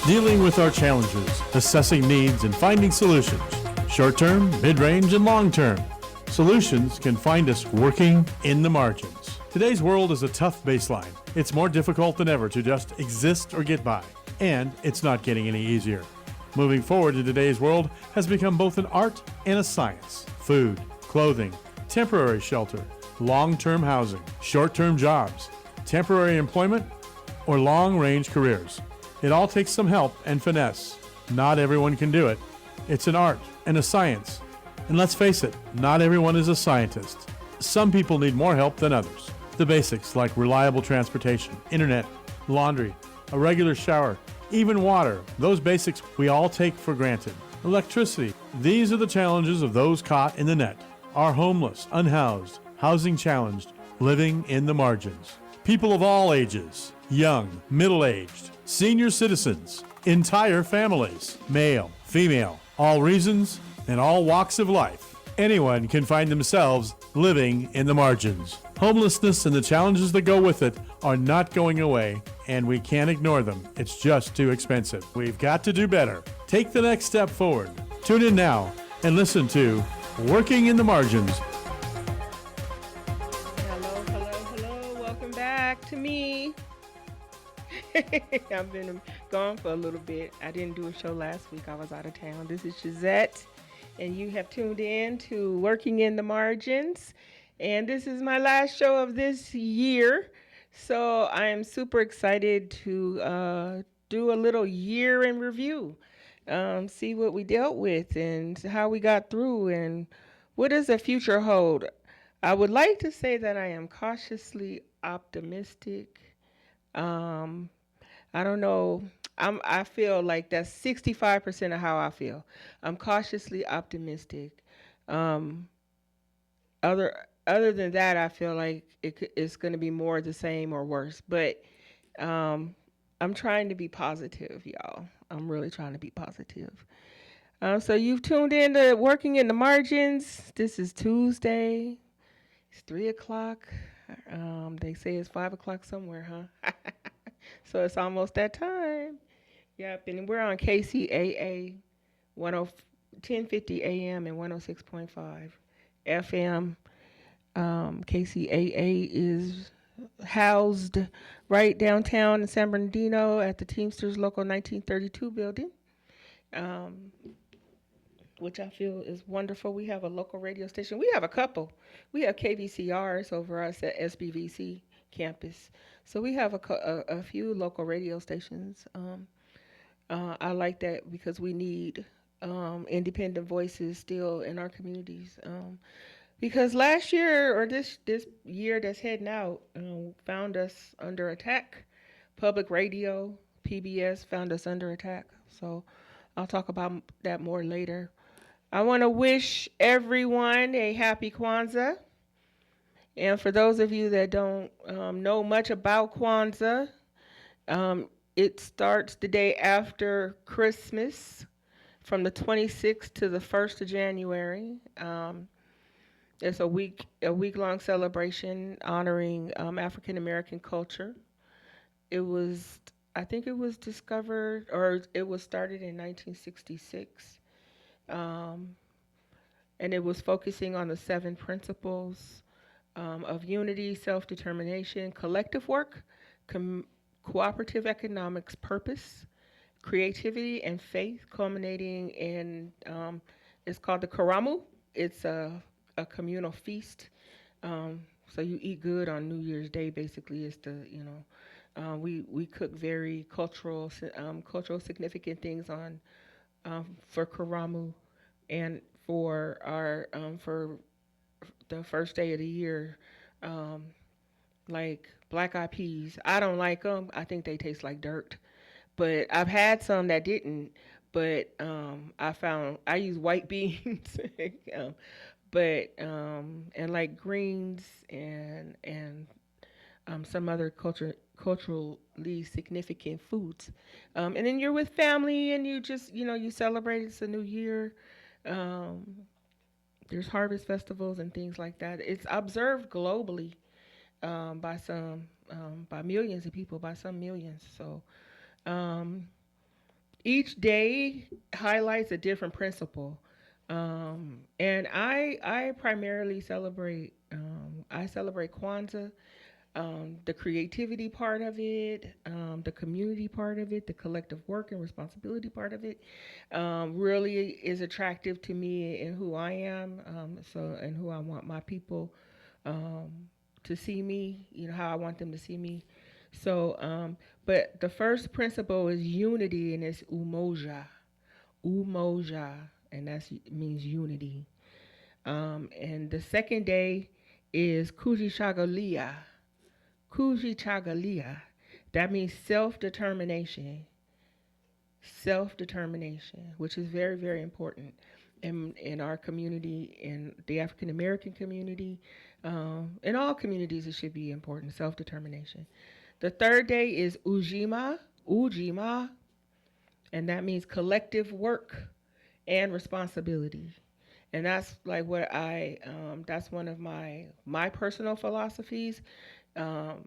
Dealing with our challenges, assessing needs, and finding solutions. Short-term, mid-range, and long-term. Solutions can find us working in the margins. Today's world is a tough baseline. It's more difficult than ever to just exist or get by. And it's not getting any easier. Moving forward in today's world has become both an art and a science. Food, clothing, temporary shelter, long-term housing, short-term jobs, temporary employment, or long-range careers. It all takes some help and finesse. Not everyone can do it. It's an art and a science. And let's face it, not everyone is a scientist. Some people need more help than others. The basics like reliable transportation, internet, laundry, a regular shower, even water, those basics we all take for granted. Electricity, these are the challenges of those caught in the net. Are homeless, unhoused, housing challenged, living in the margins. People of all ages, young, middle-aged, senior citizens, entire families, male, female, all reasons and all walks of life. Anyone can find themselves living in the margins. Homelessness and the challenges that go with it are not going away, and we can't ignore them. It's just too expensive. We've got to do better. Take the next step forward. Tune in now and listen to Working in the Margins. Hello. Welcome back to me. I've been gone for a little bit. I didn't do a show last week. I was out of town. This is Shazette, and you have tuned in to Working in the Margins. And this is my last show of this year. So I am super excited to do a little year in review, see what we dealt with and how we got through and what does the future hold. I would like to say that I am cautiously optimistic. I don't know. I feel like that's 65% of how I feel. I'm cautiously optimistic. Um, other other than that, I feel like it's going to be more the same or worse. But um, I'm trying to be positive, y'all. I'm really trying to be positive. So you've tuned in to Working in the Margins. This is Tuesday. It's 3 o'clock. They say it's 5 o'clock somewhere, huh? So it's almost that time. Yep, and we're on KCAA 1050 AM and 106.5 FM. KCAA is housed right downtown in San Bernardino at the Teamsters Local 1932 building, um, which I feel is wonderful. We have a local radio station. We have a couple. We have KVCRs over us at SBVC campus. So we have a few local radio stations. I like that because we need independent voices still in our communities. Because last year or this year that's heading out found us under attack. Public radio, PBS found us under attack. So I'll talk about that more later. I want to wish everyone a happy Kwanzaa. And for those of you that don't know much about Kwanzaa, um, it starts the day after Christmas from the 26th to the 1st of January. It's a week long celebration honoring African American culture. It was, I think it was discovered or it was started in 1966. Um, and it was focusing on the seven principles of unity, self determination, collective work, com- cooperative economics, purpose, creativity, and faith, culminating in it's called the Karamu. It's a communal feast. So you eat good on New Year's Day. Basically, is we cook very cultural significant things on for Karamu and for our for the first day of the year, um, like black eyed peas. I don't like them. I think they taste like dirt. But I've had some that didn't. But I found I use white beans, um, but and like greens and some other culturally significant foods. And then you're with family and you just you celebrate. It's a new year. Um, there's harvest festivals and things like that. It's observed globally by some by millions of people, by some millions. So um, Each day highlights a different principle. And I primarily celebrate I celebrate Kwanzaa, the creativity part of it, the community part of it, the collective work and responsibility part of it, really is attractive to me and who I am. And who I want my people um, to see me. You know how I want them to see me. So, but the first principle is unity, and it's umoja, umoja, and that means unity. And the second day is Kujichagulia, Kujichagulia. That means self-determination, self-determination, which is very, very important in our community, in the African American community, in all communities. It should be important. Self-determination. The third day is Ujima, Ujima, and that means collective work and responsibility. And that's like what that's one of my personal philosophies,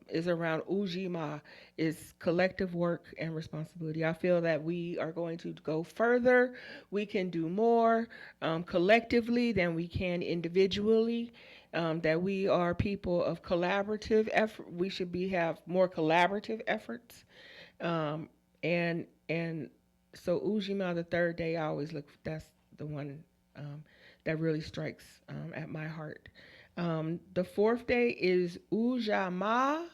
is around Ujima, is collective work and responsibility. I feel that we are going to go further. We can do more collectively than we can individually. That we are people of collaborative effort. We should be have more collaborative efforts. Um, and so Ujima, the third day, I always look. That's the one that really strikes at my heart. The fourth day is Ujama,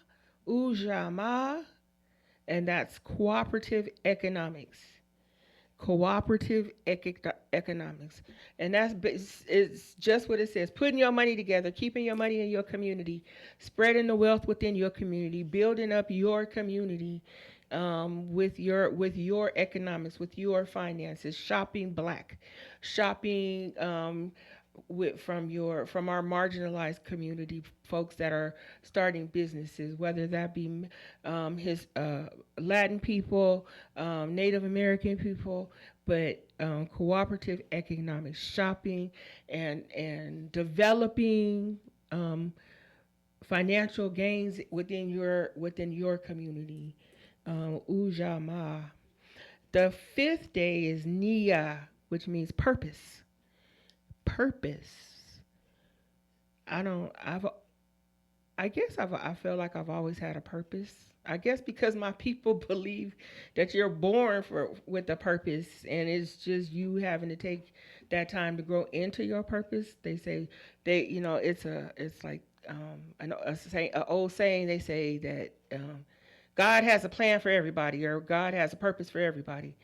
Ujama, and that's cooperative economics. Cooperative economics, and it's just what it says: putting your money together, keeping your money in your community, spreading the wealth within your community, building up your community, with your economics, with your finances, shopping black, shopping from our marginalized community, folks that are starting businesses, whether that be his Latin people, Native American people, but cooperative economics, shopping, and developing financial gains within your community. Ujama. The fifth day is Nia, which means purpose. Purpose. I don't. I've. I guess I feel like I've always had a purpose. I guess because my people believe that you're born with a purpose, and it's just you having to take that time to grow into your purpose. They say it's like an old saying. They say that God has a plan for everybody, or God has a purpose for everybody.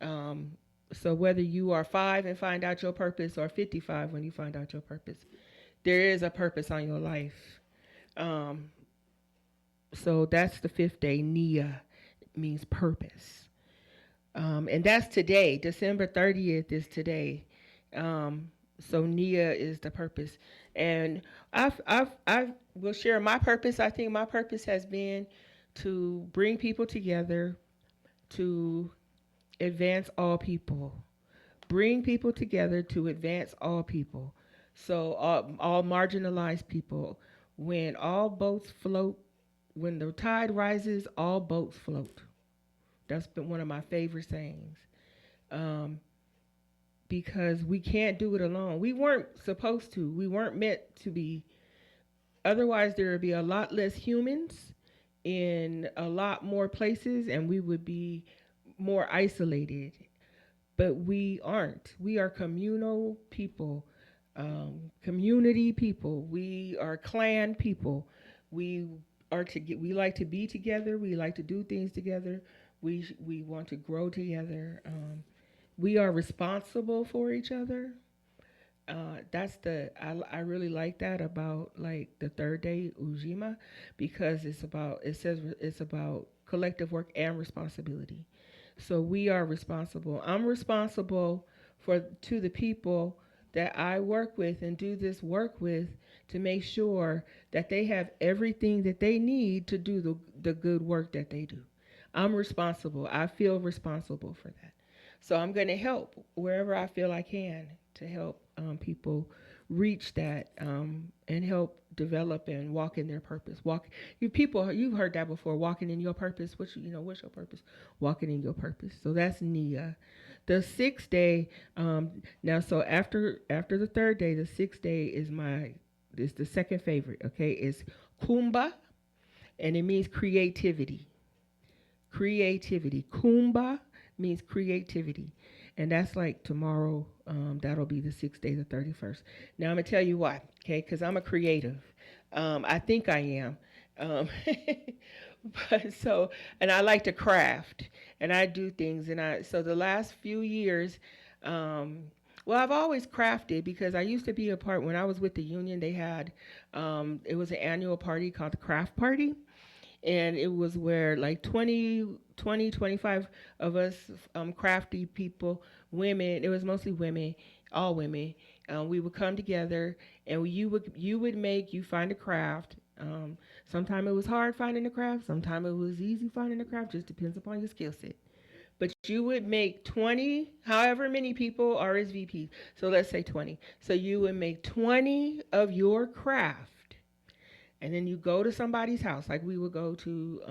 Um, so whether you are 5 and find out your purpose, or 55 when you find out your purpose, there is a purpose on your life. Um, so that's the fifth day. Nia means purpose. And that's today. December 30th is today. So Nia is the purpose. And I will share my purpose. I think my purpose has been to bring people together, to advance all people. Bring people together to advance all people. So all marginalized people. When all boats float, when the tide rises, all boats float. That's been one of my favorite sayings. Um, because we can't do it alone. We weren't supposed to. We weren't meant to be. Otherwise, there would be a lot less humans in a lot more places, and we would be more isolated. But we aren't. We are communal people, community people. We are clan people. We we like to be together. We like to do things together. We want to grow together. We are responsible for each other. I really like that about like the third day Ujima, because it says it's about collective work and responsibility. So we are responsible. I'm responsible for to the people that I work with and do this work with, to make sure that they have everything that they need to do the good work that they do. I'm responsible. I feel responsible for that. So I'm going to help wherever I feel I can to help people reach that, and help develop and walk in their purpose. Walk, you people, you've heard that before. Walking in your purpose. What's your purpose? Walking in your purpose. So that's Nia. The sixth day. Now, so after the third day, the sixth day is the second favorite. Okay, it's Kumba, and it means creativity. Creativity. Kumba means creativity. And that's like tomorrow. That'll be the sixth day, the 31st. Now, I'm going to tell you why, okay? Because I'm a creative. I think I am. Um, but so, and I like to craft and I do things. So the last few years, um, well, I've always crafted because I used to be a part, when I was with the union, they had, it was an annual party called the Craft Party, and it was where like 25 of us, crafty people, women, it was mostly women, all women. We would come together, and you find a craft. Sometimes it was hard finding a craft, sometimes it was easy finding a craft, just depends upon your skill set. But you would make 20, however many people RSVP, so let's say 20, so you would make 20 of your craft, and then you go to somebody's house. Like we would go to,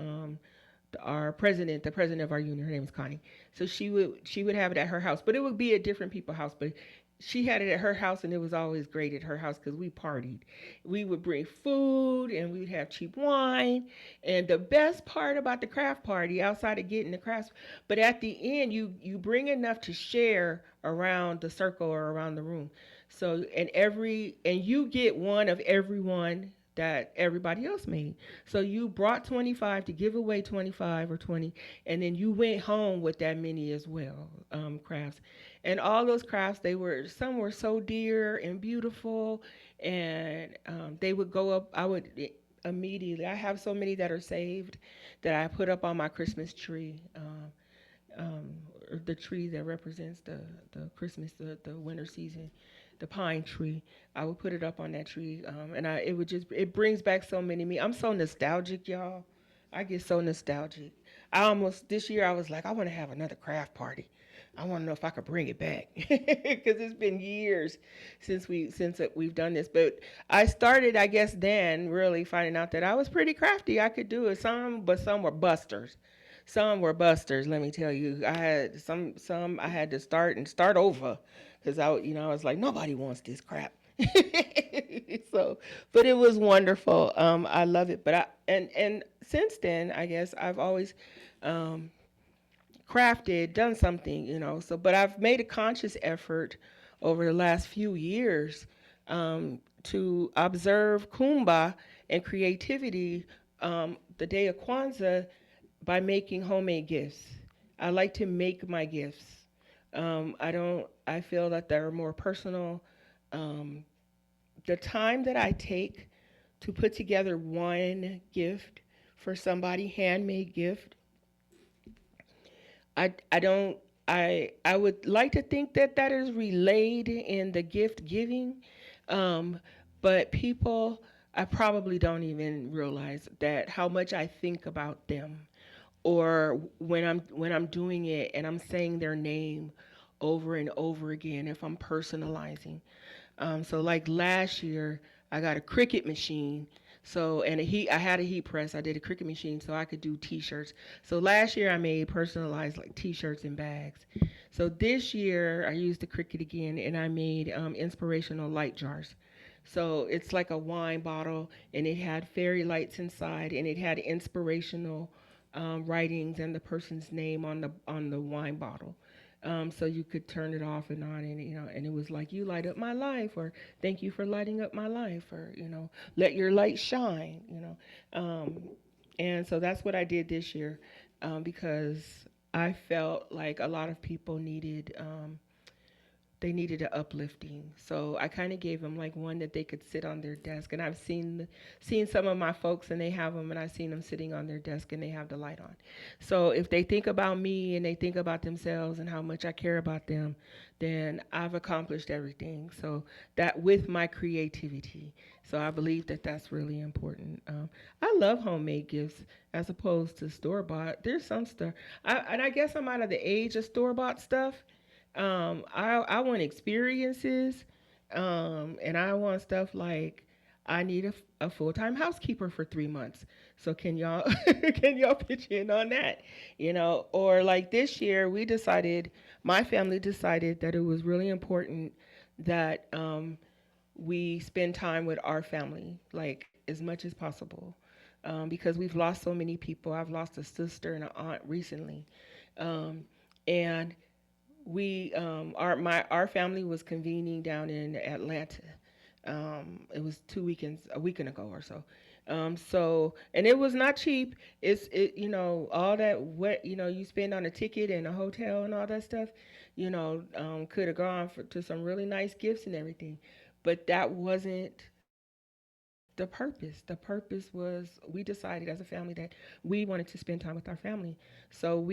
the president of our union. Her name is Connie. So she would have it at her house, but it would be at different people's house. But she had it at her house, and it was always great at her house because we partied. We would bring food, and we'd have cheap wine. And the best part about the craft party, outside of getting the crafts, but at the end, you bring enough to share around the circle or around the room. So and you get one of everyone that everybody else made. So you brought 25 to give away 25 or 20, and then you went home with that many as well, crafts. And all those crafts, some were so dear and beautiful, and they would go up. I would immediately. I have so many that are saved that I put up on my Christmas tree. Um, the tree that represents the Christmas, the winter season, the pine tree. I would put it up on that tree, and it brings back so many me. I'm so nostalgic, y'all. I get so nostalgic. This year I was like, I want to have another craft party. I want to know if I could bring it back because it's been years since we've done this. But I started, I guess, then really finding out that I was pretty crafty. I could do it. But some were busters. Some were busters. Let me tell you, I had some I had to start over because I was like, nobody wants this crap. So, but it was wonderful. I love it. But and since then, I guess I've always um, crafted, done something, So, but I've made a conscious effort over the last few years to observe Kumba and creativity, the day of Kwanzaa, by making homemade gifts. I like to make my gifts. I don't. I feel that they're more personal. Um, the time that I take to put together one gift for somebody, handmade gift, I don't. I would like to think that that is relayed in the gift giving, um, but people, I probably don't even realize that how much I think about them, or when I'm doing it and I'm saying their name over and over again, if I'm personalizing. So like last year, I got a Cricut machine. So I had a heat press. I did a Cricut machine so I could do T-shirts. So last year I made personalized like T-shirts and bags. So this year I used the Cricut again and I made inspirational light jars. So it's like a wine bottle, and it had fairy lights inside, and it had inspirational writings and the person's name on the wine bottle. So you could turn it off and on, and and it was like, you light up my life, or thank you for lighting up my life, or let your light shine. And so that's what I did this year, because I felt like a lot of people needed a uplifting. So I kind of gave them like one that they could sit on their desk. And I've seen some of my folks, and they have them, and I've seen them sitting on their desk and they have the light on. So if they think about me and they think about themselves and how much I care about them, then I've accomplished everything. So that with my creativity. So I believe that that's really important. I love homemade gifts as opposed to store bought. There's some stuff, and I guess I'm out of the age of store bought stuff. I want experiences, and I want stuff like I need a full-time housekeeper for 3 months. So can y'all can y'all pitch in on that? Or like this year, my family decided that it was really important that we spend time with our family, like as much as possible, because we've lost so many people. I've lost a sister and an aunt recently, um, and our family was convening down in Atlanta. It was a weekend ago or so. And it was not cheap. All that what you spend on a ticket and a hotel and all that stuff. Could have gone to some really nice gifts and everything, but that wasn't the purpose. The purpose was we decided as a family that we wanted to spend time with our family, so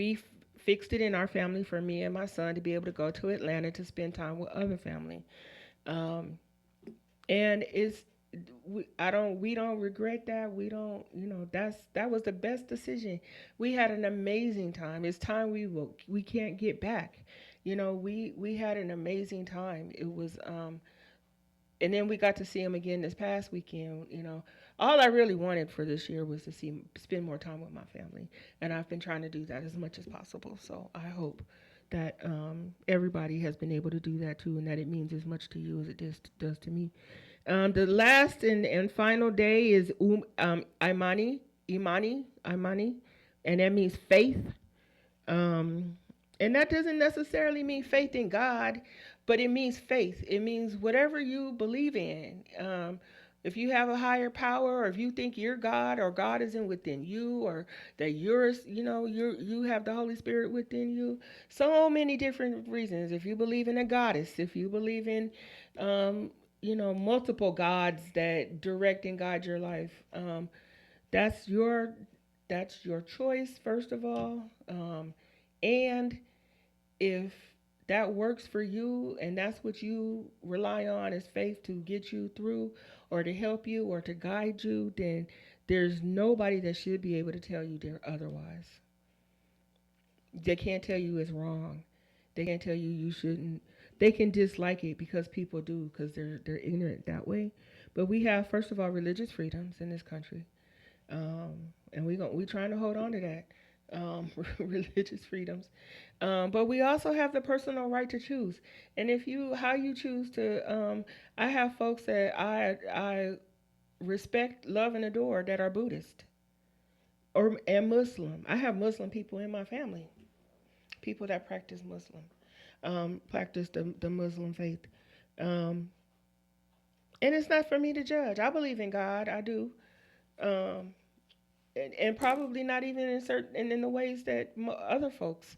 fixed it in our family for me and my son to be able to go to Atlanta to spend time with other family. Um, and it's we don't regret that. We don't, that was the best decision. We had an amazing time. It's time we can't get back. We had an amazing time. It was and then we got to see him again this past weekend. All I really wanted for this year was to spend more time with my family, and I've been trying to do that as much as possible. So I hope that everybody has been able to do that too, and that it means as much to you as does to me. The last and final day is Imani, and that means faith. Um, and that doesn't necessarily mean faith in God, but it means faith. It means whatever you believe in. If you have a higher power, or if you think you're God, or God isn't within you, or that you have the Holy Spirit within you, so many different reasons. If you believe in a goddess, if you believe in, multiple gods that direct and guide your life, that's your that's your choice, first of all. And if that works for you and that's what you rely on as faith to get you through or to help you or to guide you, then there's nobody that should be able to tell you otherwise. They can't tell you it's wrong. They can't tell you shouldn't. They can dislike it because people do, because they're ignorant that way. But we have, first of all, religious freedoms in this country, and we trying to hold on to that, religious freedoms. But we also have the personal right to choose, and if you how you choose to. I have folks that I respect, love, and adore that are Buddhist and Muslim. I have Muslim people in my family, people that practice the Muslim faith. Um, and it's not for me to judge. I believe in God. I do. Um, and probably not even in certain and in the ways that other folks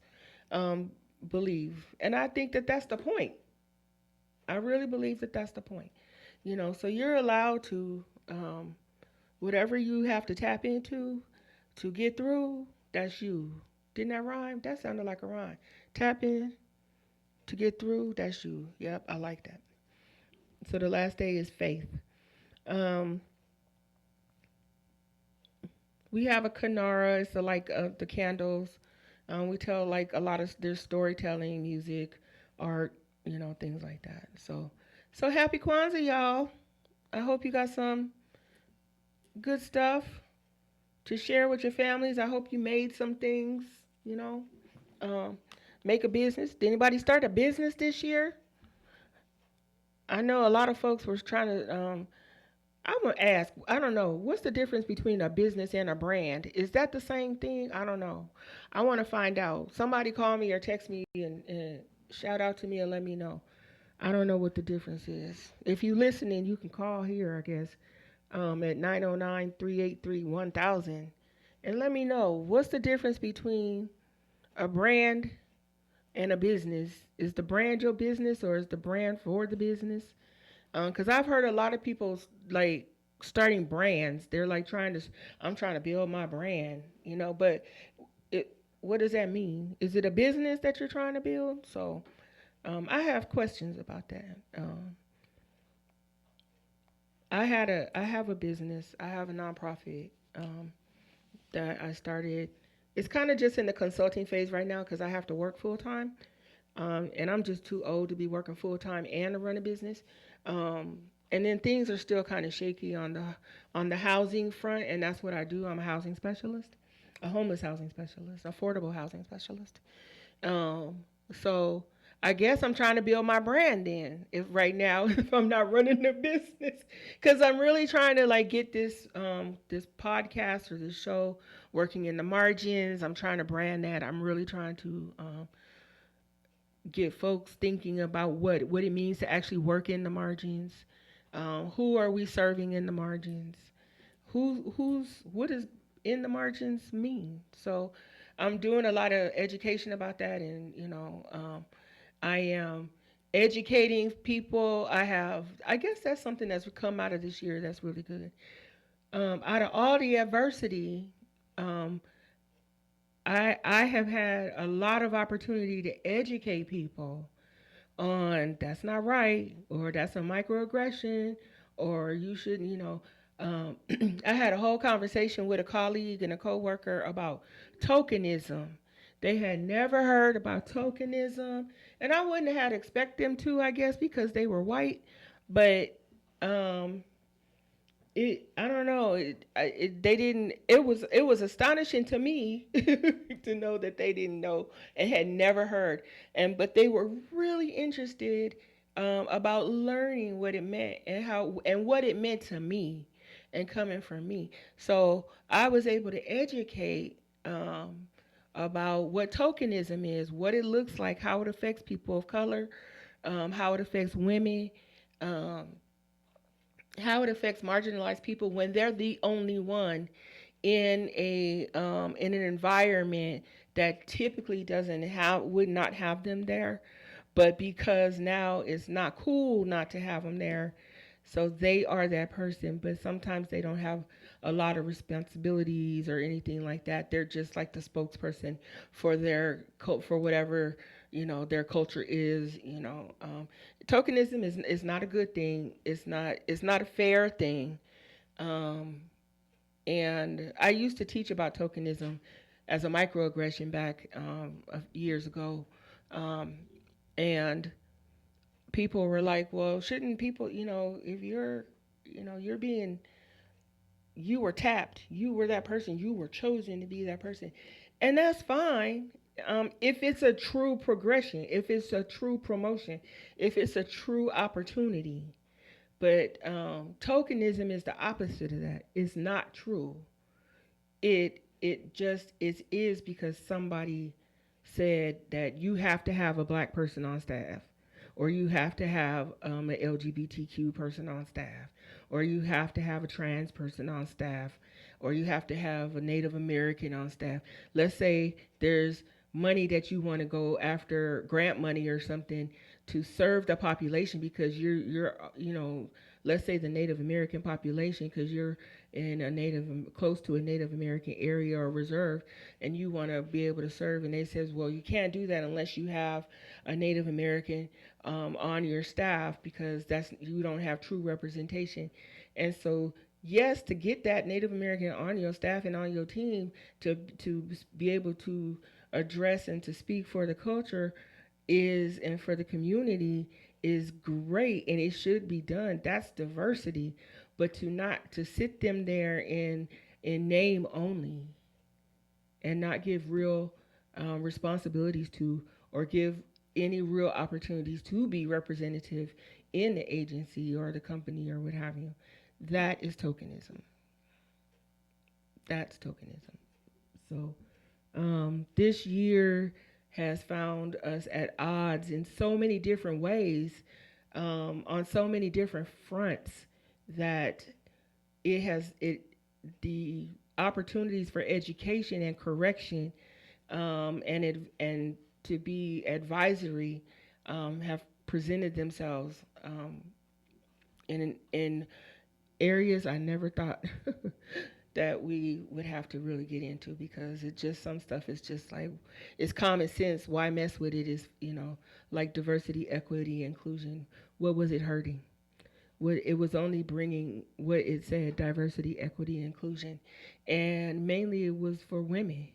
um, believe. And I think that that's the point. I really believe that that's the point. So you're allowed to whatever you have to tap into to get through. That's you. Didn't that rhyme? That sounded like a rhyme. Tap in to get through. That's you. Yep, I like that. So the last day is faith. Um, we have a Kanara. It's like the candles. We tell like a lot of there's storytelling, music, art, things like that. So happy Kwanzaa, y'all. I hope you got some good stuff to share with your families. I hope you made some things, you know. Um, Make a business. Did anybody start a business this year? I know a lot of folks were trying to. I'm gonna ask. I don't know. What's the difference between a business and a brand? Is that the same thing? I don't know. I want to find out. Somebody call me or text me and shout out to me and let me know. I don't know what the difference is. If you listening, you can call here, I guess, at 909-383-1000 and let me know what's the difference between a brand and a business. Is the brand your business or is the brand for the business? Because I've heard a lot of people like starting brands. They're like I'm trying to build my brand, but what does that mean? Is it a business that you're trying to build? So I have questions about that. I have a business. I have a nonprofit that I started. It's kind of just in the consulting phase right now because I have to work full time. And I'm just too old to be working full time and to run a business. Um, And then things are still kind of shaky on the housing front, and that's what I do. I'm a housing specialist, a homeless housing specialist, affordable housing specialist. Um, so I guess I'm trying to build my brand then. If right now, if I'm not running the business, because I'm really trying to like get this podcast or this show working in the margins. I'm trying to brand that. I'm really trying to get folks thinking about what it means to actually work in the margins. Who are we serving in the margins? What does in the margins mean? So I'm doing a lot of education about that, and I am educating people. I guess that's something that's come out of this year that's really good. Out of all the adversity, um, I have had a lot of opportunity to educate people on that's not right, or that's a microaggression, or you shouldn't, I had a whole conversation with a colleague and a coworker about tokenism. They had never heard about tokenism, and I wouldn't have expect them to, I guess, because they were white. But um, I don't know, they didn't. It was astonishing to me to know that they didn't know and had never heard, but they were really interested about learning what it meant and how and what it meant to me and coming from me. So I was able to educate about what tokenism is, what it looks like, how it affects people of color, how it affects women, um, how it affects marginalized people when they're the only one in an environment that typically doesn't have would not have them there, but because now it's not cool not to have them there, so they are that person. But sometimes they don't have a lot of responsibilities or anything like that. They're just like the spokesperson for their for whatever their culture is. Tokenism is not a good thing. It's not a fair thing. Um, and I used to teach about tokenism as a microaggression back years ago. Um, and people were like, well, shouldn't people, if you're being, you were tapped, you were that person, you were chosen to be that person. And that's fine. If it's a true progression, if it's a true promotion, if it's a true opportunity. But tokenism is the opposite of that. It's not true. It just is because somebody said that you have to have a black person on staff, or you have to have an LGBTQ person on staff, or you have to have a trans person on staff, or you have to have a Native American on staff. Let's say there's money that you want to go after, grant money or something, to serve the population because you're let's say the Native American population, because you're in a native close to a Native American area or reserve, and you want to be able to serve, and they says, well, you can't do that unless you have a Native American on your staff, because that's you don't have true representation. And so yes, to get that Native American on your staff and on your team to be able to address and to speak for the culture is and for the community is great, and it should be done. That's diversity. But to sit them there in name only and not give real responsibilities to, or give any real opportunities to be representative in the agency or the company or what have you, that is tokenism. That's tokenism. So this year has found us at odds in so many different ways, on so many different fronts, that it the opportunities for education and correction, and to be advisory, have presented themselves in areas I never thought that we would have to really get into, because it just some stuff is just like it's common sense. Why mess with it? Is like diversity, equity, inclusion. What was it hurting? What it was only bringing what it said: diversity, equity, inclusion, and mainly it was for women.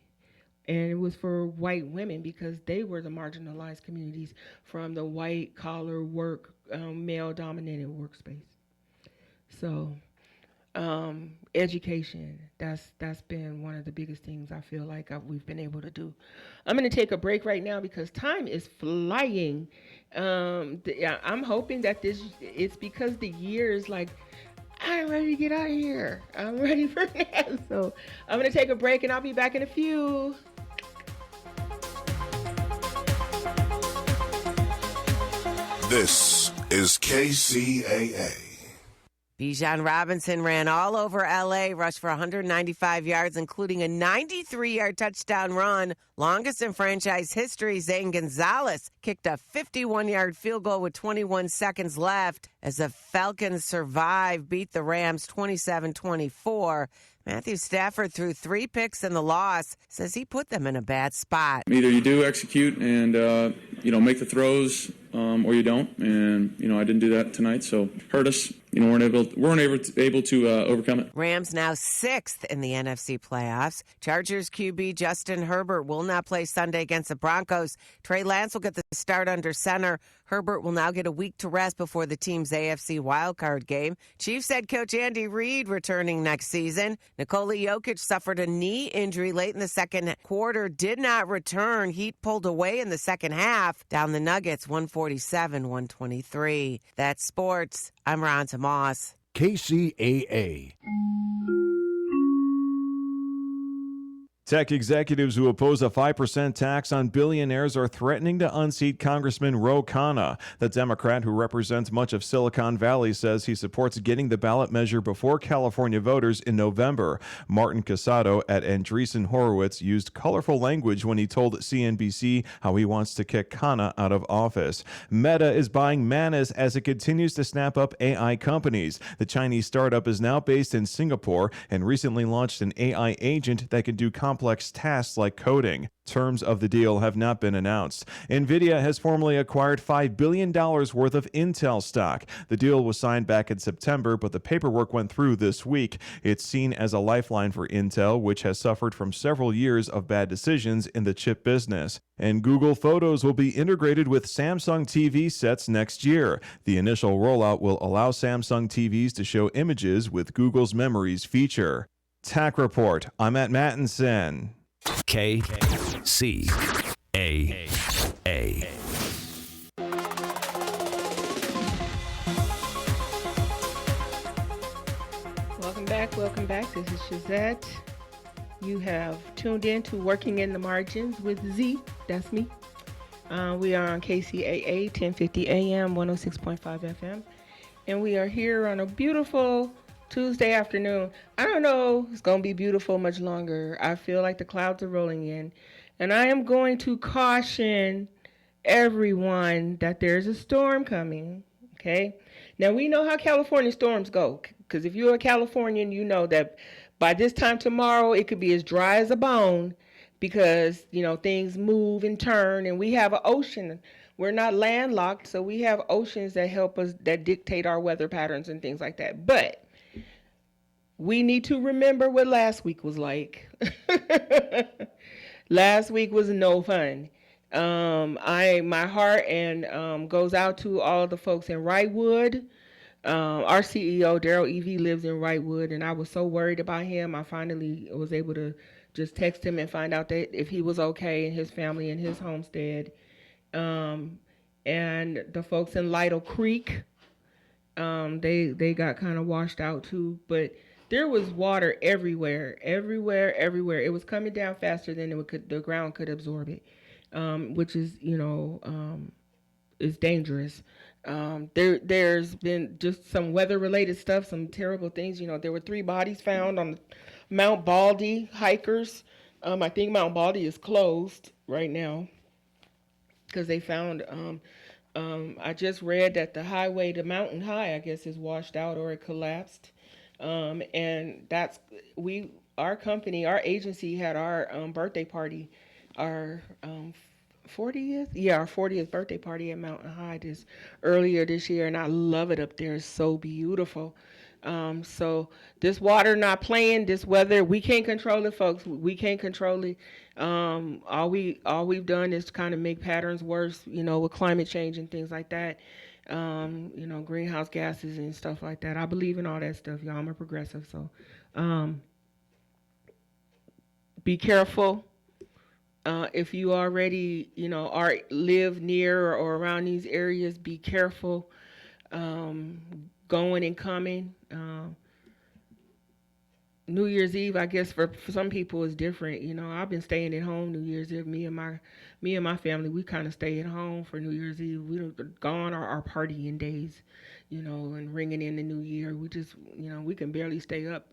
And it was for white women because they were the marginalized communities from the white collar work, male dominated workspace. So education, that's been one of the biggest things I feel like we've been able to do. I'm going to take a break right now because time is flying. Yeah, I'm hoping that it's because the years like I'm ready to get out of here. I'm ready for that. So I'm going to take a break and I'll be back in a few. This is KCAA. Bijan Robinson ran all over L.A., rushed for 195 yards, including a 93-yard touchdown run, longest in franchise history. Zane Gonzalez kicked a 51-yard field goal with 21 seconds left as the Falcons beat the Rams 27-24. Matthew Stafford threw 3 picks in the loss, says he put them in a bad spot. Either you do execute and, make the throws or you don't. And, I didn't do that tonight, so hurt us. Weren't able to overcome it. Rams now 6th in the NFC playoffs. Chargers QB Justin Herbert will not play Sunday against the Broncos. Trey Lance will get the start under center. Herbert will now get a week to rest before the team's AFC wildcard game. Chiefs head coach Andy Reid returning next season. Nikola Jokic suffered a knee injury late in the second quarter, did not return. Heat pulled away in the second half, down the Nuggets 147-123. That's sports. I'm Ron Tomas. KCAA. Tech executives who oppose a 5% tax on billionaires are threatening to unseat Congressman Ro Khanna. The Democrat who represents much of Silicon Valley says he supports getting the ballot measure before California voters in November. Martin Casado at Andreessen Horowitz used colorful language when he told CNBC how he wants to kick Khanna out of office. Meta is buying Manus as it continues to snap up AI companies. The Chinese startup is now based in Singapore and recently launched an AI agent that can do complex tasks like coding. Terms of the deal have not been announced. NVIDIA has formally acquired $5 billion worth of Intel stock. The deal was signed back in September, but the paperwork went through this week. It's seen as a lifeline for Intel, which has suffered from several years of bad decisions in the chip business. And Google Photos will be integrated with Samsung TV sets next year. The initial rollout will allow Samsung TVs to show images with Google's Memories feature. Tech Report. I'm at Mattinson. KCAA. Welcome back. This is Shazette. You have tuned in to Working in the Margins with Z. That's me. We are on KCAA 1050 AM, 106.5 FM. And we are here on a beautiful Tuesday afternoon. I don't know it's going to be beautiful much longer. I feel like the clouds are rolling in. And I am going to caution everyone that there's a storm coming. Okay? Now, we know how California storms go. Because if you're a Californian, you know that by this time tomorrow, it could be as dry as a bone because, things move and turn. And we have an ocean. We're not landlocked, so we have oceans that help us, that dictate our weather patterns and things like that. But we need to remember what last week was like. Last week was no fun. My heart goes out to all the folks in Wrightwood. Our CEO, Daryl Evie, lives in Wrightwood, and I was so worried about him. I finally was able to just text him and find out that if he was okay and his family and his homestead. And the folks in Lytle Creek, they got kind of washed out too, but there was water everywhere. It was coming down faster than the ground could absorb it, which is, is dangerous. There's been just some weather-related stuff, some terrible things. There were 3 bodies found on Mount Baldy, hikers. I think Mount Baldy is closed right now because they found, I just read that the highway to Mountain High, I guess, is washed out or it collapsed. And our company, our agency had our birthday party, our 40th birthday party at Mountain High earlier this year, and I love it up there. It's so beautiful. So this water not playing, this weather, we can't control it, folks. We can't control it. All we've done is kind of make patterns worse, with climate change and things like that. greenhouse gases and stuff like that. I believe in all that stuff, y'all. I'm a progressive, so be careful. If you already, are live near or around these areas, be careful going and coming. New Year's Eve, I guess for some people is different. I've been staying at home New Year's Eve. Me and my family, we kind of stay at home for New Year's Eve. We don't gone our partying days, and ringing in the new year. We just, we can barely stay up.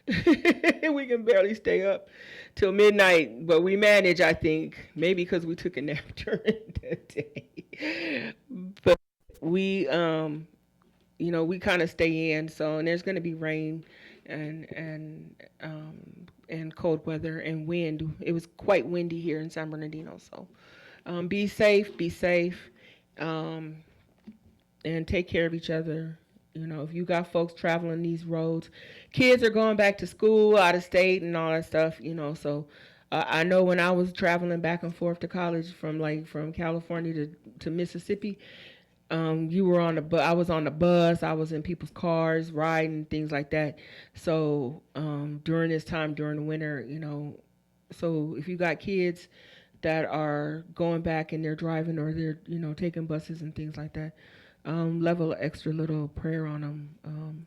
We can barely stay up till midnight, but we manage, I think, maybe because we took a nap during the day. But we, we kind of stay in. So, and there's going to be rain and cold weather and wind. It was quite windy here in San Bernardino. So, be safe, and take care of each other. If you got folks traveling these roads, kids are going back to school out of state and all that stuff, so I know when I was traveling back and forth to college from California to Mississippi, you were on the I was on the bus, I was in people's cars riding, things like that. So during this time, during the winter, so if you got kids that are going back and they're driving or they're, taking buses and things like that, level extra little prayer on them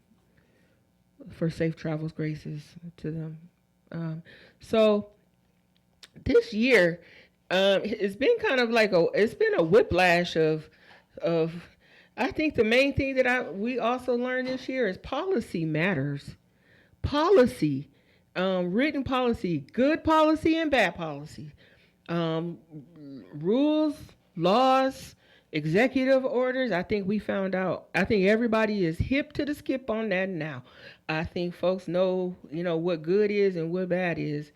for safe travels, graces to them. So this year, it's been kind of like it's been a whiplash of I think the main thing that we also learned this year is policy matters. Policy, written policy, good policy and bad policy, rules, laws, executive orders. I think we found out. I think everybody is hip to the skip on that now. I think folks know, what good is and what bad is,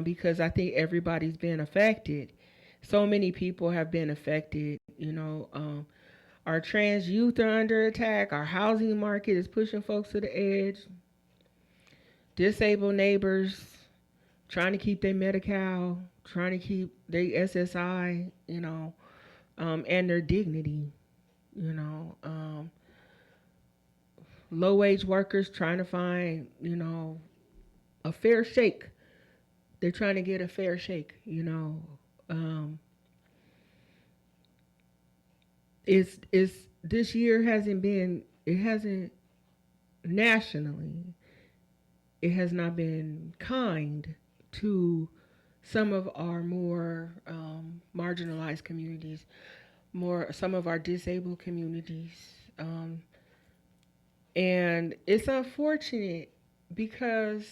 because I think everybody's been affected. So many people have been affected. Our trans youth are under attack. Our housing market is pushing folks to the edge. Disabled neighbors trying to keep their Medi-Cal, trying to keep their SSI, and their dignity, low-wage workers trying to find, a fair shake. They're trying to get a fair shake, It's this year hasn't nationally, it has not been kind to some of our more marginalized communities, some of our disabled communities. And it's unfortunate because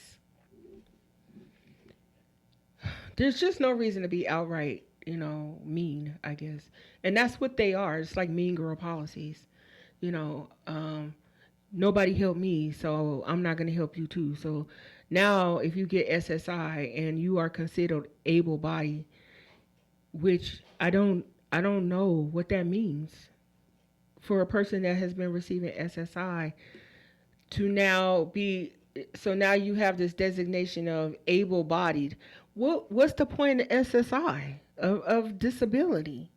there's just no reason to be outright, mean, I guess. And that's what they are. It's like mean girl policies. Nobody helped me, so I'm not going to help you too. So now if you get SSI and you are considered able-bodied, which I don't know what that means for a person that has been receiving SSI to now be, so now you have this designation of able-bodied. What's the point of SSI, of disability?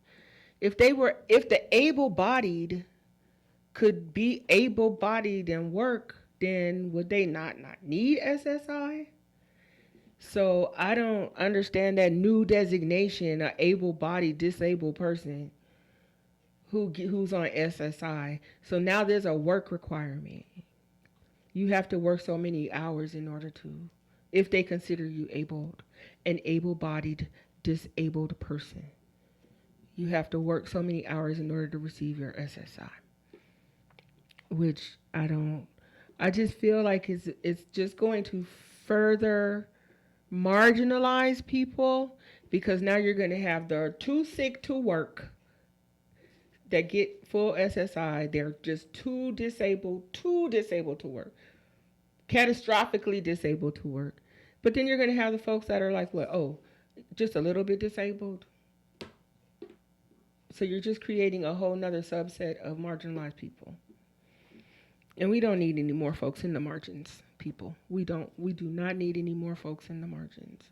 If the able-bodied could be able-bodied and work, then would they not need SSI? So I don't understand that new designation, an able-bodied disabled person who's on SSI. So now there's a work requirement. You have to work so many hours in order to, if they consider you an able-bodied disabled person. You have to work so many hours in order to receive your SSI. Which I just feel like it's just going to further marginalize people, because now you're going to have the too sick to work that get full SSI. They're just too disabled to work, catastrophically disabled to work. But then you're going to have the folks that are like, just a little bit disabled. So you're just creating a whole nother subset of marginalized people. And we don't need any more folks in the margins, people. We do not need any more folks in the margins.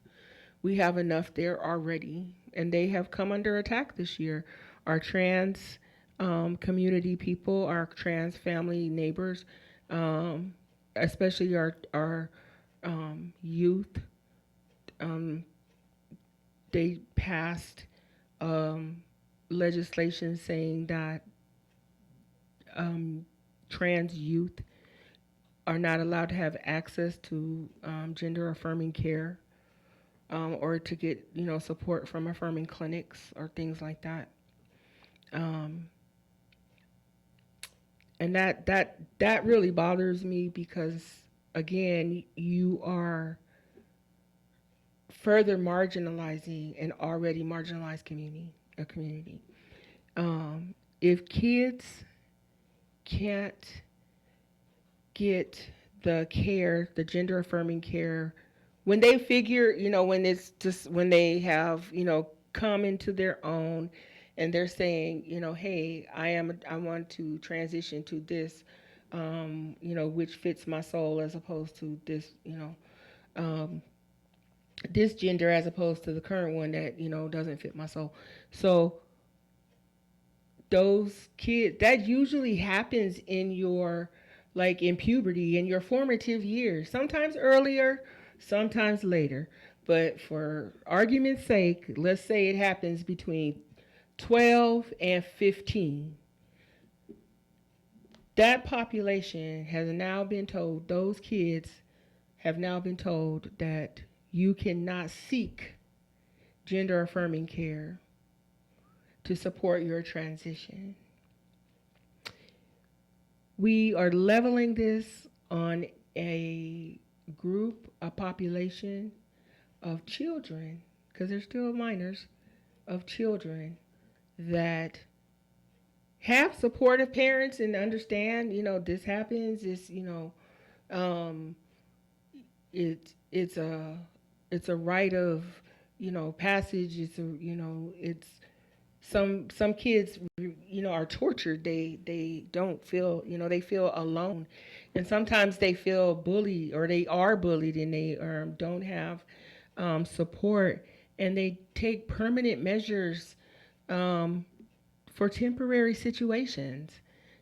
We have enough there already, and they have come under attack this year. Our trans community people, our trans family neighbors, especially our youth. They passed legislation saying that trans youth are not allowed to have access to gender affirming care, or to get support from affirming clinics or things like that. And that really bothers me because, again, you are further marginalizing an already marginalized community. If kids can't get the care, the gender affirming care, when they figure, when they have, come into their own, and they're saying, hey, I want to transition to this, which fits my soul as opposed to this, this gender as opposed to the current one that, doesn't fit my soul. So those kids, that usually happens in your, in puberty, in your formative years, sometimes earlier, sometimes later. But for argument's sake, let's say it happens between 12 and 15. That population has now been told, those kids have now been told that you cannot seek gender affirming care to support your transition. We are leveling this on a population of children, because they're still minors, of children that have supportive parents and understand, this happens, this, it's a rite of, passage. It's it's some kids, are tortured. They don't feel, they feel alone, and sometimes they feel bullied, or they are bullied, and they don't have support, and they take permanent measures for temporary situations,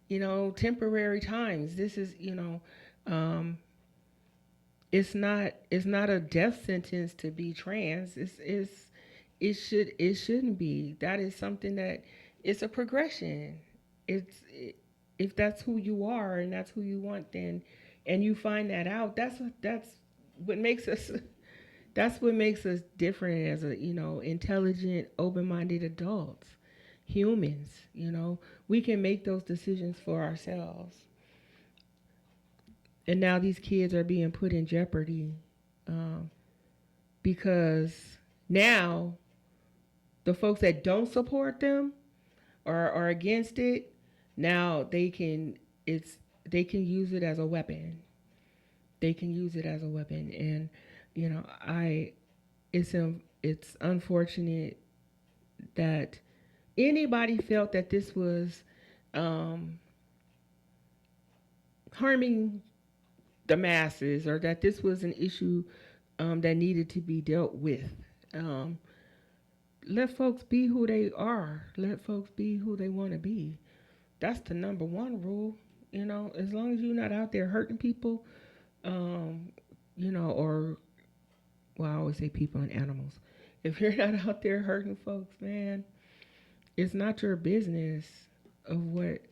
temporary times. This is, it's not a death sentence to be trans. It shouldn't be. That is something that, it's a progression. If that's who you are and that's who you want, then, and you find that out, that's what makes us different as intelligent, open-minded adults, humans. We can make those decisions for ourselves. And now these kids are being put in jeopardy because now the folks that don't support them or are against it, now they can use it as a weapon. They can use it as a weapon, and it's unfortunate that anybody felt that this was harming the masses, or that this was an issue that needed to be dealt with. Let folks be who they are. Let folks be who they want to be. That's the number one rule. As long as you're not out there hurting people, or, well, I always say people and animals. If you're not out there hurting folks, man, it's not your business of what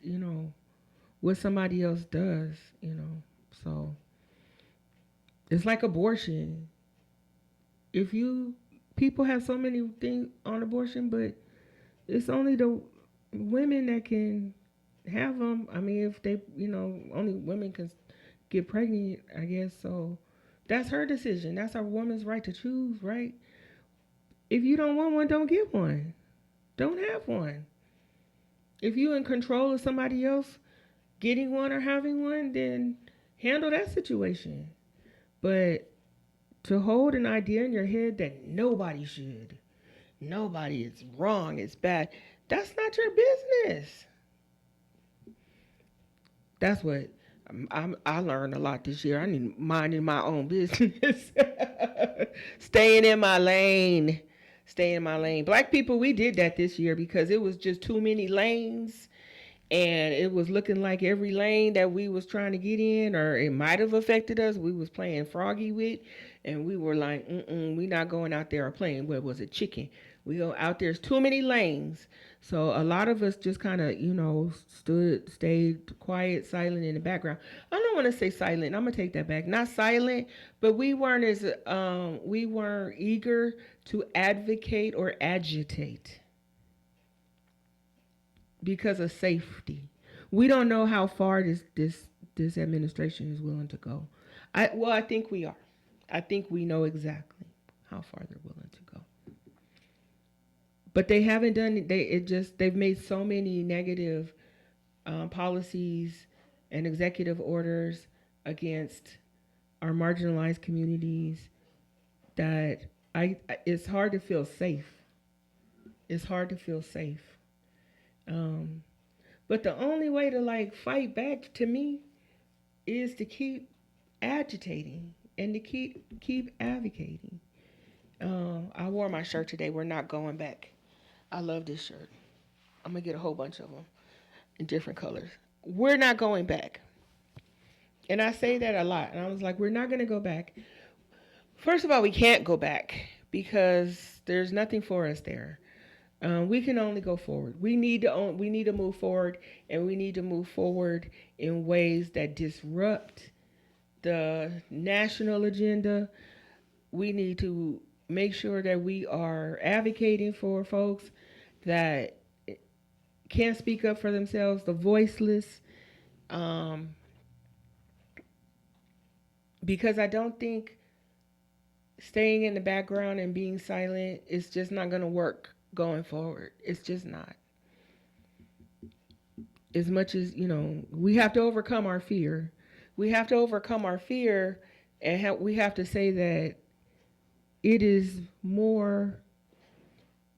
somebody else does, So it's like abortion. People have so many things on abortion, but it's only the women that can have them. I mean, if they, only women can get pregnant, I guess. So that's her decision. That's a woman's right to choose, right? If you don't want one, don't get one. Don't have one. If you're in control of somebody else getting one or having one, then handle that situation. But to hold an idea in your head that nobody should, nobody is wrong, it's bad, that's not your business. That's what I learned a lot this year. I need minding my own business. Staying in my lane. Black people, we did that this year because it was just too many lanes and it was looking like every lane that we was trying to get in, or it might have affected us, we was playing froggy with, and we were like, we not going out there or playing, what was it, chicken. We go out there's too many lanes. So a lot of us just kind of, stayed quiet, silent in the background. I don't want to say silent. I'm gonna take that back. Not silent, but we weren't eager to advocate or agitate because of safety. We don't know how far this administration is willing to go. I think we are. I think we know exactly how far they're willing to go. But they haven't done. They've made so many negative policies and executive orders against our marginalized communities that it's hard to feel safe. It's hard to feel safe. But the only way to fight back to me is to keep agitating and to keep advocating. I wore my shirt today. We're not going back. I love this shirt. I'm gonna get a whole bunch of them in different colors. We're not going back. And I say that a lot. And I was like, we're not gonna go back. First of all, we can't go back because there's nothing for us there. We can only go forward. We need to move forward, and we need to move forward in ways that disrupt the national agenda. We need to make sure that we are advocating for folks that can't speak up for themselves, the voiceless, because I don't think staying in the background and being silent is just not going to work going forward. It's just not. As much as, we have to overcome our fear. We have to overcome our fear, and we have to say that it is more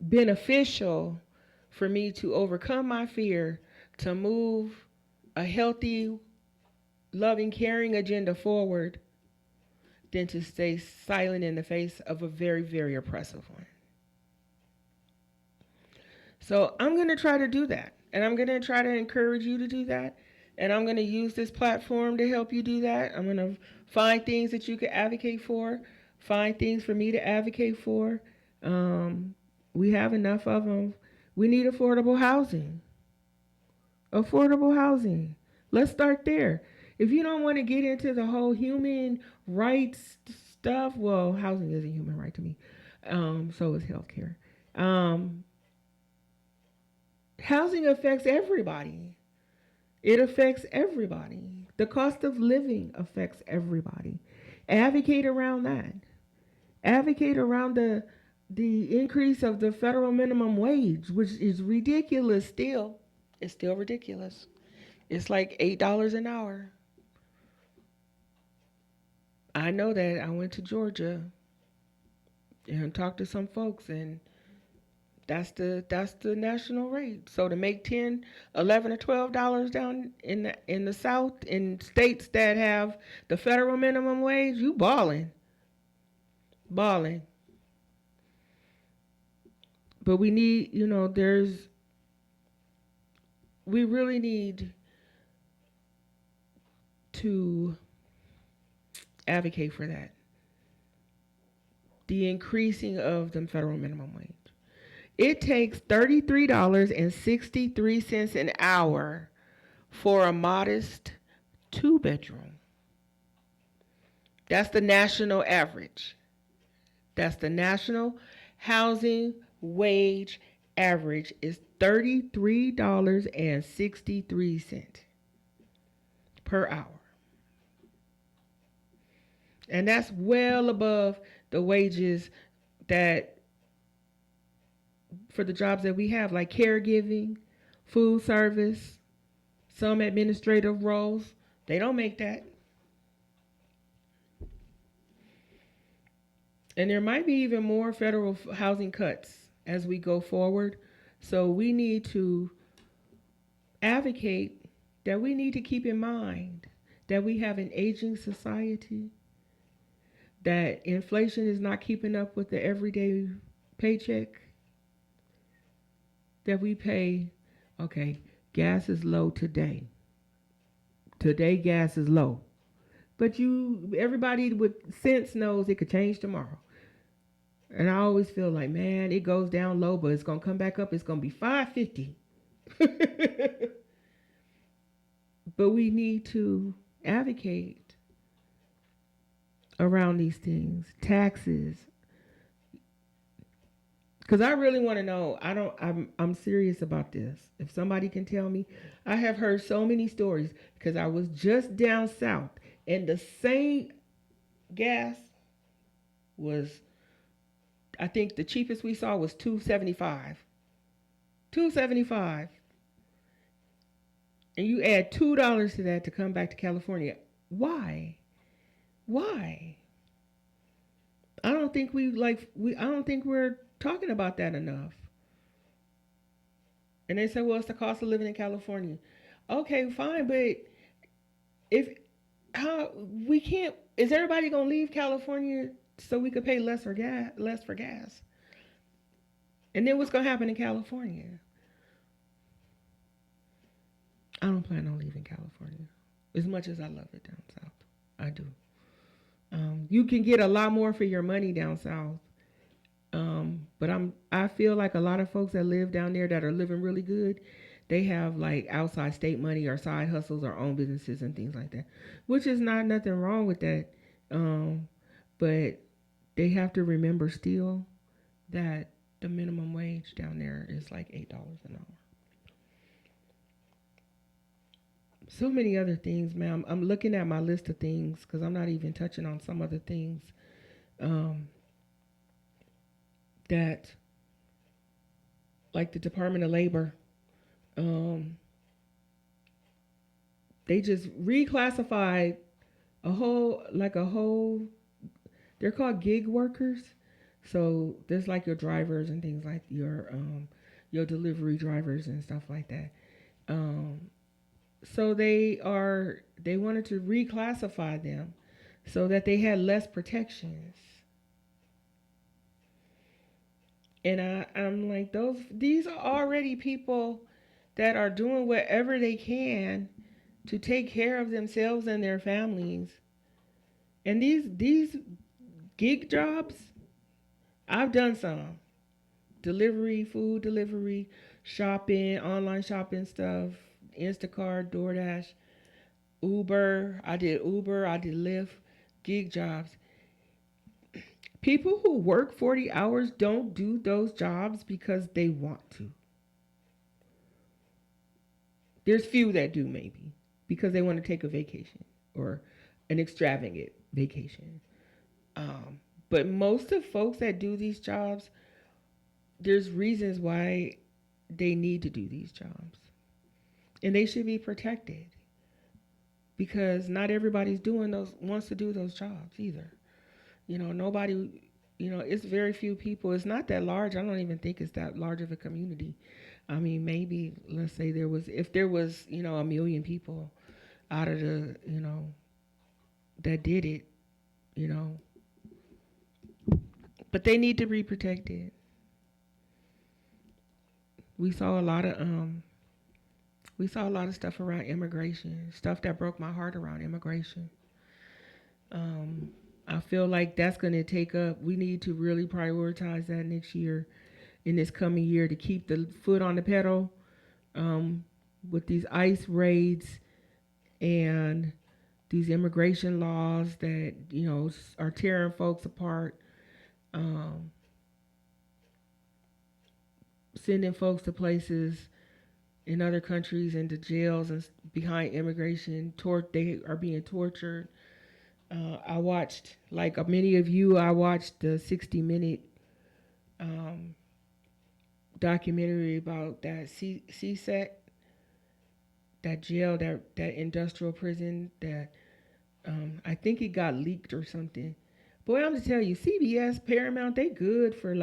beneficial for me to overcome my fear, to move a healthy, loving, caring agenda forward, than to stay silent in the face of a very, very oppressive one. So I'm going to try to do that. And I'm going to try to encourage you to do that. And I'm going to use this platform to help you do that. I'm going to find things that you can advocate for, find things for me to advocate for. We have enough of them. We need affordable housing. Affordable housing. Let's start there. If you don't want to get into the whole human rights stuff, well, housing is a human right to me. So is healthcare. Housing affects everybody. It affects everybody. The cost of living affects everybody. Advocate around that. Advocate around the increase of the federal minimum wage, which is ridiculous still. It's still ridiculous. It's like $8 an hour. I know that. I went to Georgia and talked to some folks, and that's the national rate. So to make $10, $11, or $12 down in the South, in states that have the federal minimum wage, you balling. But we need, we really need to advocate for that. The increasing of the federal minimum wage. It takes $33.63 an hour for a modest 2-bedroom. That's the national average. That's the national housing wage average is $33.63 per hour. And that's well above the wages that for the jobs that we have, like caregiving, food service, some administrative roles. They don't make that. And there might be even more federal housing cuts as we go forward. So we need to advocate that we need to keep in mind that we have an aging society, that inflation is not keeping up with the everyday paycheck, that we pay, okay, Gas is low today. Today, gas is low. But everybody with sense knows it could change tomorrow. And I always feel like, man, it goes down low, but it's going to come back up. It's going to be $5.50. But we need to advocate around these things, taxes. Because I really want to know. I'm serious about this. If somebody can tell me, I have heard so many stories because I was just down south and the same gas was, I think the cheapest we saw was $2.75. $2.75. And you add $2 to that to come back to California. Why? Why? I don't think we're talking about that enough. And they say, well, it's the cost of living in California. Okay, fine, but is everybody gonna leave California so we could pay less for gas? And then what's gonna happen in California? I don't plan on leaving California as much as I love it down south. I do. You can get a lot more for your money down south. But I feel like a lot of folks that live down there that are living really good, they have like outside state money or side hustles or own businesses and things like that, which is nothing wrong with that. But they have to remember still that the minimum wage down there is like $8 an hour. So many other things, ma'am. I'm looking at my list of things because I'm not even touching on some other things that, like the Department of Labor, they just reclassified a whole, they're called gig workers. So there's like your drivers and things like your delivery drivers and stuff like that. So they wanted to reclassify them so that they had less protections. And I'm like, these are already people that are doing whatever they can to take care of themselves and their families. And these gig jobs, I've done some. Delivery, food delivery, shopping, online shopping stuff, Instacart, DoorDash, Uber. I did Lyft, gig jobs. People who work 40 hours don't do those jobs because they want to. There's few that do, maybe, because they want to take a vacation or an extravagant vacation. But most of folks that do these jobs, there's reasons why they need to do these jobs. And they should be protected because not everybody's wants to do those jobs either. Nobody, it's very few people. It's not that large. I don't even think it's that large of a community. I mean, maybe, let's say if there was, 1 million people out of the, that did it, but they need to be protected. We saw a lot of stuff around immigration, stuff that broke my heart around immigration. I feel like that's going to take up, we need to really prioritize that next year, in this coming year, to keep the foot on the pedal with these ICE raids and these immigration laws that, are tearing folks apart, sending folks to places in other countries into jails and behind immigration, they are being tortured. I watched, like many of you, I watched the 60-minute documentary about that CSEC, that jail, that industrial prison that I think it got leaked or something. Boy, I'm to tell you, CBS, Paramount, they good for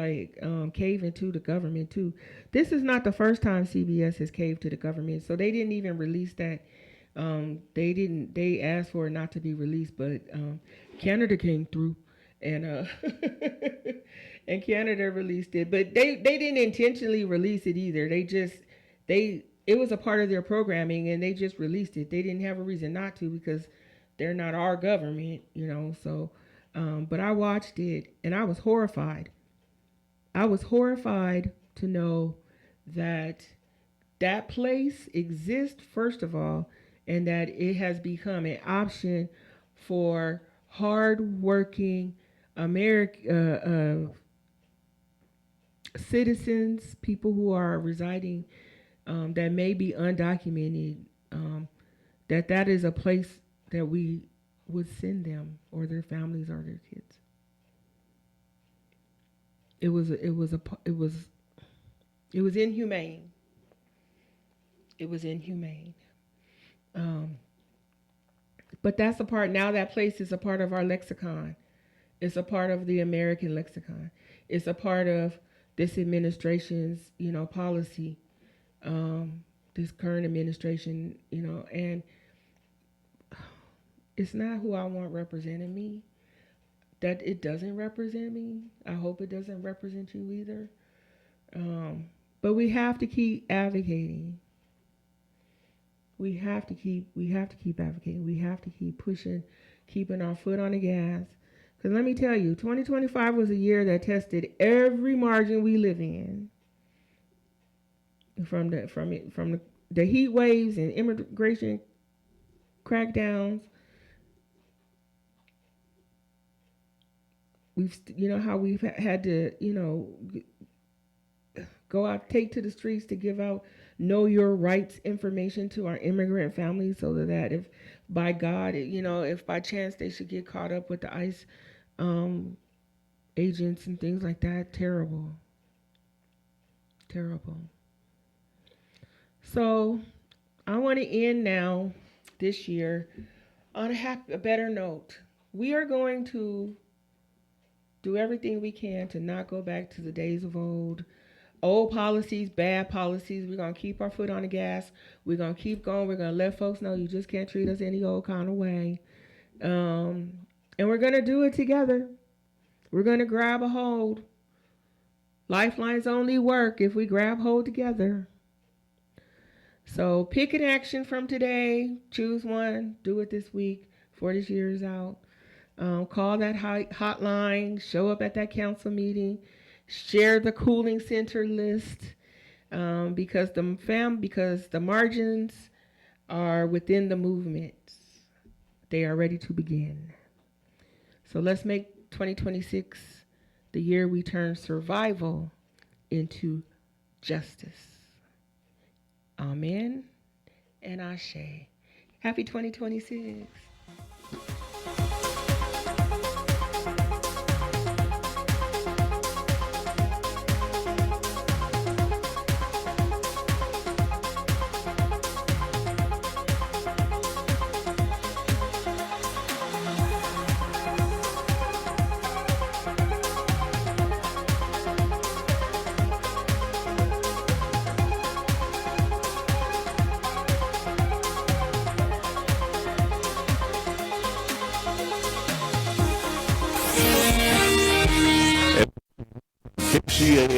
caving to the government too. This is not the first time CBS has caved to the government, so they didn't even release that. They asked for it not to be released, but Canada came through and and Canada released it. But they didn't intentionally release it either. It it was a part of their programming, and they just released it. They didn't have a reason not to because they're not our government, you know. So, but I watched it, and I was horrified. I was horrified to know that that place exists, first of all, and that it has become an option for hard-working citizens, people who are residing that may be undocumented, that is a place that we would send them or their families or their kids. It was inhumane. It was inhumane. But that's a part, now that place is a part of our lexicon. It's a part of the American lexicon. It's a part of this administration's, you know, policy, this current administration, you know, and it's not who I want representing me. That it doesn't represent me. I hope it doesn't represent you either. But we have to keep advocating. We have to keep advocating. We have to keep pushing, keeping our foot on the gas. Because let me tell you, 2025 was a year that tested every margin we live in. From the heat waves and immigration crackdowns. We've had to, you know, go out, take to the streets to give out know your rights information to our immigrant families, so that if by God, you know, if by chance they should get caught up with the ICE agents and things like that, terrible. So I want to end now this year on a better note. We are going to do everything we can to not go back to the days of old policies, bad policies. We're going to keep our foot on the gas. We're going to keep going. We're going to let folks know you just can't treat us any old kind of way. And we're going to do it together. We're going to grab a hold. Lifelines only work if we grab hold together. So pick an action from today. Choose one. Do it this week before this year is out. Call that hotline. Show up at that council meeting. Share the cooling center list, because the margins are within the movement. They are ready to begin. So let's make 2026 the year we turn survival into justice. Amen and Ashe. Happy 2026. KCAA